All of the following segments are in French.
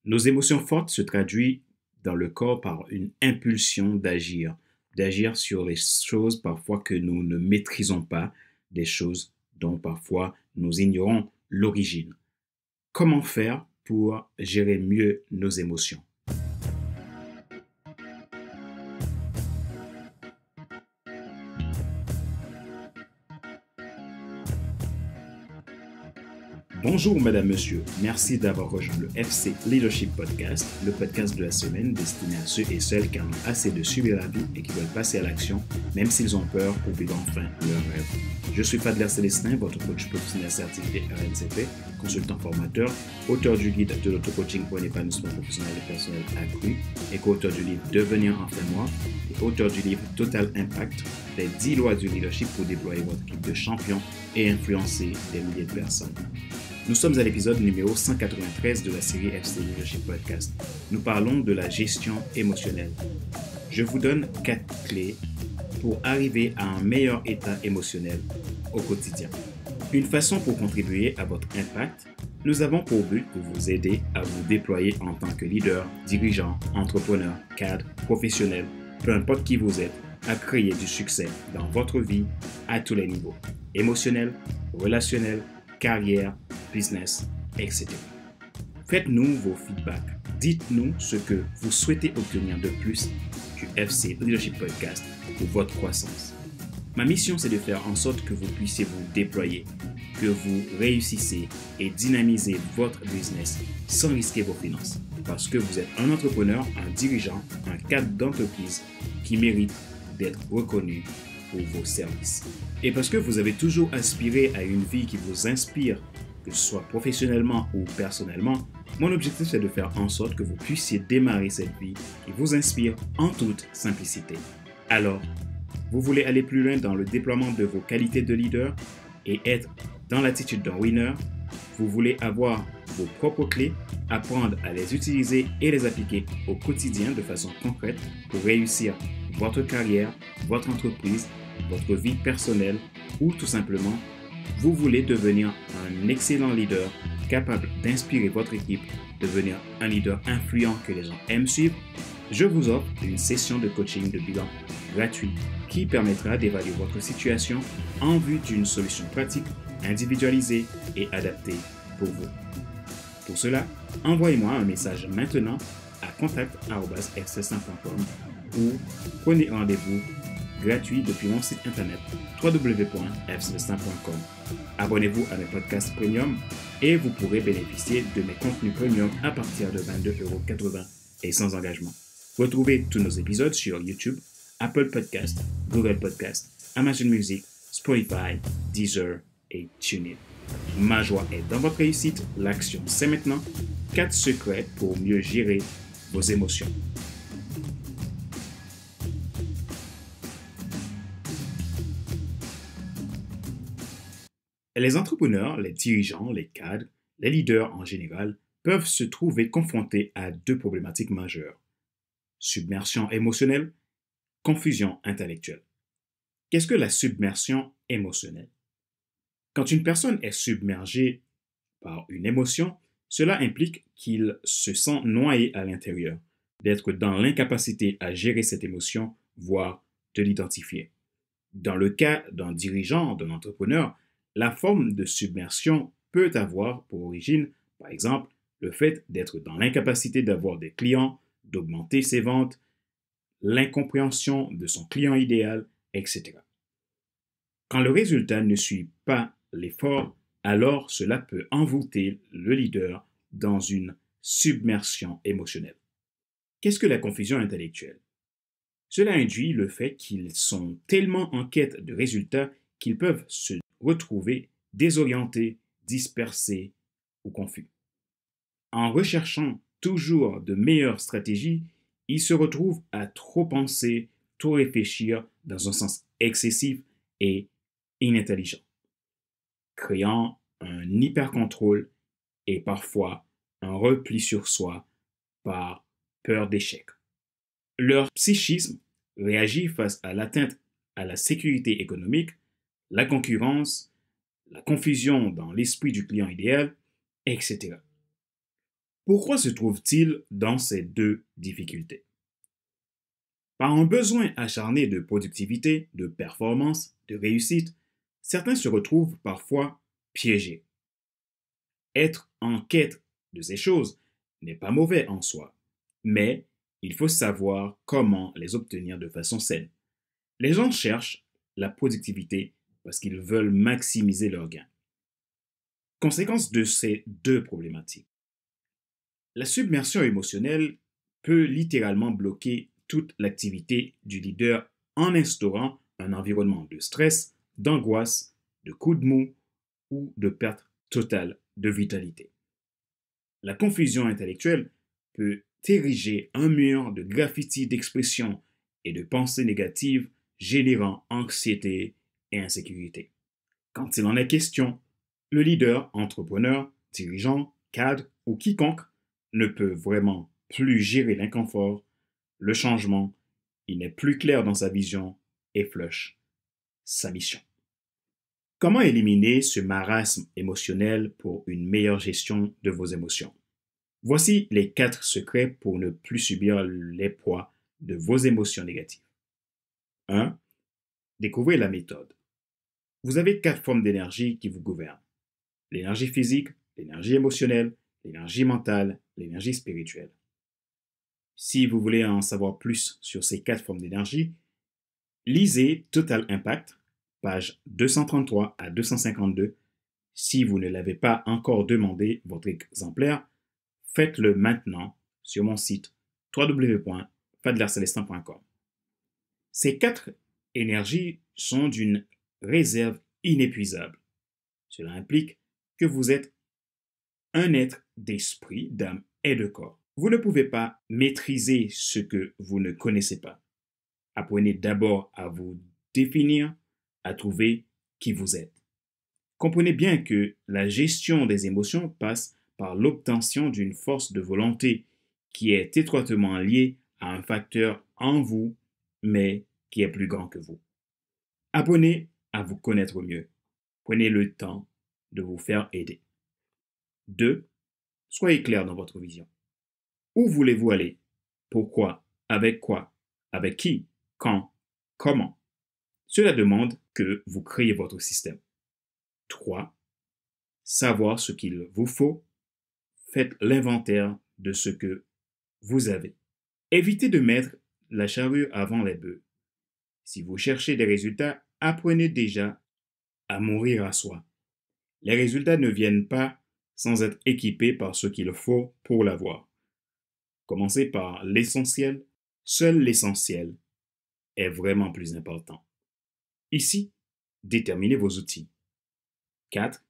Nos émotions fortes se traduisent dans le corps par une impulsion d'agir sur les choses parfois que nous ne maîtrisons pas, des choses dont parfois nous ignorons l'origine. Comment faire pour gérer mieux nos émotions? Bonjour Madame, Monsieur, merci d'avoir rejoint le FC Leadership Podcast, le podcast de la semaine destiné à ceux et celles qui en ont assez de subir la vie et qui veulent passer à l'action, même s'ils ont peur pour vivre enfin leur rêve. Je suis Fadler Célestin, votre coach professionnel certifié RNCP, consultant formateur, auteur du guide de l'auto-coaching pour un épanouissement professionnel et personnel accru et co-auteur du livre Devenir enfin moi et auteur du livre Total Impact, les 10 lois du leadership pour déployer votre équipe de champions et influencer des milliers de personnes. Nous sommes à l'épisode numéro 193 de la série FC Leadership Podcast. Nous parlons de la gestion émotionnelle. Je vous donne 4 clés pour arriver à un meilleur état émotionnel au quotidien. Une façon pour contribuer à votre impact, nous avons pour but de vous aider à vous déployer en tant que leader, dirigeant, entrepreneur, cadre, professionnel, peu importe qui vous êtes, à créer du succès dans votre vie à tous les niveaux, émotionnel, relationnel, carrière, business, etc. Faites-nous vos feedbacks. Dites-nous ce que vous souhaitez obtenir de plus du FC Leadership Podcast pour votre croissance. Ma mission, c'est de faire en sorte que vous puissiez vous déployer, que vous réussissez et dynamisez votre business sans risquer vos finances. Parce que vous êtes un entrepreneur, un dirigeant, un cadre d'entreprise qui mérite d'être reconnu pour vos services. Et parce que vous avez toujours aspiré à une vie qui vous inspire, que ce soit professionnellement ou personnellement, mon objectif c'est de faire en sorte que vous puissiez démarrer cette vie qui vous inspire en toute simplicité. Alors, vous voulez aller plus loin dans le déploiement de vos qualités de leader et être dans l'attitude d'un winner? Vous voulez avoir vos propres clés, apprendre à les utiliser et les appliquer au quotidien de façon concrète pour réussir votre carrière, votre entreprise, votre vie personnelle ou tout simplement, vous voulez devenir un excellent leader capable d'inspirer votre équipe, devenir un leader influent que les gens aiment suivre, je vous offre une session de coaching de bilan gratuit qui permettra d'évaluer votre situation en vue d'une solution pratique, individualisée et adaptée pour vous. Pour cela, envoyez-moi un message maintenant à contact@fcestin.com ou prenez rendez-vous gratuit depuis mon site internet www.fcestin.com. Abonnez-vous à mes podcasts premium et vous pourrez bénéficier de mes contenus premium à partir de 22,80 € et sans engagement. Retrouvez tous nos épisodes sur YouTube, Apple Podcasts, Google Podcasts, Amazon Music, Spotify, Deezer et TuneIn. Ma joie est dans votre réussite, l'action c'est maintenant. 4 secrets pour mieux gérer vos émotions. Les entrepreneurs, les dirigeants, les cadres, les leaders en général peuvent se trouver confrontés à 2 problématiques majeures. Submersion émotionnelle, confusion intellectuelle. Qu'est-ce que la submersion émotionnelle? Quand une personne est submergée par une émotion, cela implique qu'il se sent noyé à l'intérieur, d'être dans l'incapacité à gérer cette émotion, voire de l'identifier. Dans le cas d'un dirigeant, d'un entrepreneur, la forme de submersion peut avoir pour origine, par exemple, le fait d'être dans l'incapacité d'avoir des clients, d'augmenter ses ventes, l'incompréhension de son client idéal, etc. Quand le résultat ne suit pas l'effort, alors cela peut envoûter le leader dans une submersion émotionnelle. Qu'est-ce que la confusion intellectuelle? Cela induit le fait qu'ils sont tellement en quête de résultats qu'ils peuvent se retrouver désorientés, dispersés ou confus. En recherchant toujours de meilleures stratégies, ils se retrouvent à trop penser, trop réfléchir dans un sens excessif et inintelligent, créant un hyper-contrôle et parfois un repli sur soi par peur d'échec. Leur psychisme réagit face à l'atteinte à la sécurité économique, la concurrence, la confusion dans l'esprit du client idéal, etc. Pourquoi se trouve-t-il dans ces deux difficultés? Par un besoin acharné de productivité, de performance, de réussite, certains se retrouvent parfois piégés. Être en quête de ces choses n'est pas mauvais en soi, mais il faut savoir comment les obtenir de façon saine. Les gens cherchent la productivité parce qu'ils veulent maximiser leurs gains. Conséquence de ces deux problématiques. La submersion émotionnelle peut littéralement bloquer toute l'activité du leader en instaurant un environnement de stress, d'angoisse, de coups de mou ou de perte totale de vitalité. La confusion intellectuelle peut ériger un mur de graffiti d'expression et de pensées négatives générant anxiété et insécurité. Quand il en est question, le leader, entrepreneur, dirigeant, cadre ou quiconque ne peut vraiment plus gérer l'inconfort, le changement, il n'est plus clair dans sa vision et flush sa mission. Comment éliminer ce marasme émotionnel pour une meilleure gestion de vos émotions? Voici les 4 secrets pour ne plus subir les poids de vos émotions négatives. 1. Découvrez la méthode. Vous avez 4 formes d'énergie qui vous gouvernent. L'énergie physique, l'énergie émotionnelle, l'énergie mentale, l'énergie spirituelle. Si vous voulez en savoir plus sur ces 4 formes d'énergie, lisez Total Impact, pages 233 à 252. Si vous ne l'avez pas encore demandé, votre exemplaire, faites-le maintenant sur mon site www.fadlercelestin.com. Ces 4 énergies sont d'une réserve inépuisable. Cela implique que vous êtes un être d'esprit, d'âme et de corps. Vous ne pouvez pas maîtriser ce que vous ne connaissez pas. Apprenez d'abord à vous définir, à trouver qui vous êtes. Comprenez bien que la gestion des émotions passe par l'obtention d'une force de volonté qui est étroitement liée à un facteur en vous, mais qui est plus grand que vous. Apprenez à vous connaître mieux. Prenez le temps de vous faire aider. 2. Soyez clair dans votre vision. Où voulez-vous aller? Pourquoi? Avec quoi? Avec qui? Quand? Comment? Cela demande que vous créez votre système. 3. Savoir ce qu'il vous faut. Faites l'inventaire de ce que vous avez. Évitez de mettre la charrue avant les bœufs. Si vous cherchez des résultats, apprenez déjà à mourir à soi. Les résultats ne viennent pas sans être équipés par ce qu'il faut pour l'avoir. Commencez par l'essentiel. Seul l'essentiel est vraiment plus important. Ici, déterminez vos outils. 4.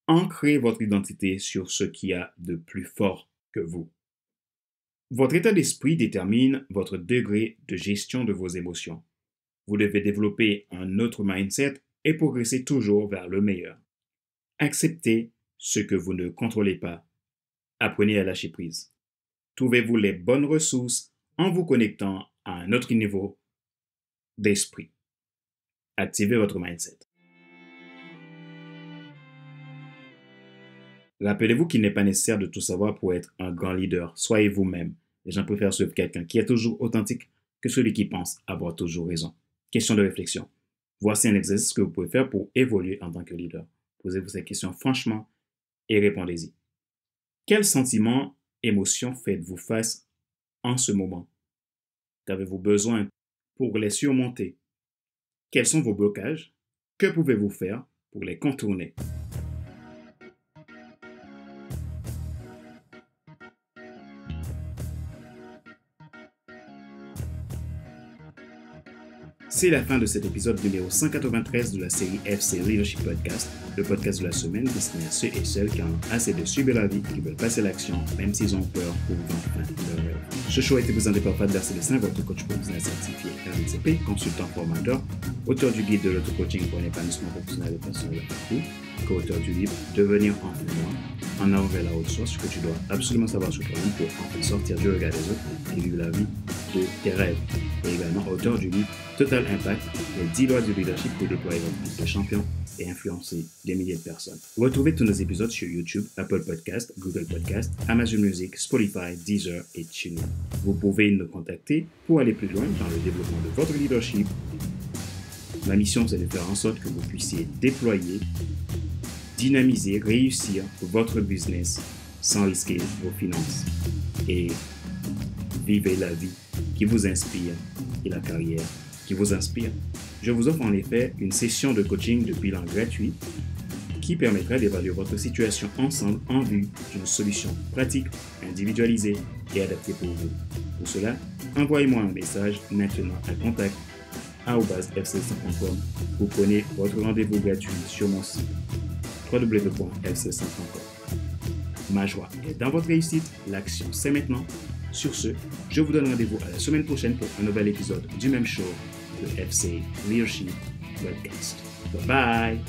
Ancrez votre identité sur ce qu'il y a de plus fort que vous. Votre état d'esprit détermine votre degré de gestion de vos émotions. Vous devez développer un autre mindset et progresser toujours vers le meilleur. Acceptez ce que vous ne contrôlez pas. Apprenez à lâcher prise. Trouvez-vous les bonnes ressources en vous connectant à un autre niveau d'esprit. Activez votre mindset. Rappelez-vous qu'il n'est pas nécessaire de tout savoir pour être un grand leader. Soyez vous-même. Les gens préfèrent suivre quelqu'un qui est toujours authentique que celui qui pense avoir toujours raison. Question de réflexion. Voici un exercice que vous pouvez faire pour évoluer en tant que leader. Posez-vous ces questions franchement et répondez-y. Quels sentiments, émotions faites-vous face en ce moment? Qu'avez-vous besoin pour les surmonter? Quels sont vos blocages? Que pouvez-vous faire pour les contourner? C'est la fin de cet épisode numéro 193 de la série FC Leadership Podcast, le podcast de la semaine destiné à ceux et celles qui en ont assez de subir la vie et qui veulent passer à l'action, même s'ils ont peur pour vivre enfin leur rêve. Ce show a été présenté par Fadler Celestin, votre coach professionnel certifié RDCP, consultant formateur, auteur du guide de l'auto-coaching pour un épanouissement professionnel et personnel partout, co-auteur du livre Devenir enfin moi, en avant vers la haute source, ce que tu dois absolument savoir sur toi-même pour enfin sortir du regard des autres et vivre la vie de tes rêves. Et également auteur du livre Total Impact, les 10 lois du leadership pour déployer votre vie de champion et influencer des milliers de personnes. Retrouvez tous nos épisodes sur YouTube, Apple Podcast, Google Podcast, Amazon Music, Spotify, Deezer et TuneIn. Vous pouvez nous contacter pour aller plus loin dans le développement de votre leadership. Ma mission, c'est de faire en sorte que vous puissiez déployer, dynamiser, réussir votre business sans risquer vos finances et vivez la vie qui vous inspire et la carrière qui vous inspire. Je vous offre en effet une session de coaching de bilan gratuit qui permettra d'évaluer votre situation ensemble en vue d'une solution pratique, individualisée et adaptée pour vous. Pour cela, envoyez-moi un message maintenant à contact@fc100.com pour prenez votre rendez-vous gratuit sur mon site www.fc100.com. Ma joie est dans votre réussite, l'action c'est maintenant. Sur ce, je vous donne rendez-vous à la semaine prochaine pour un nouvel épisode du même show, le FC Leadership Podcast. Bye bye!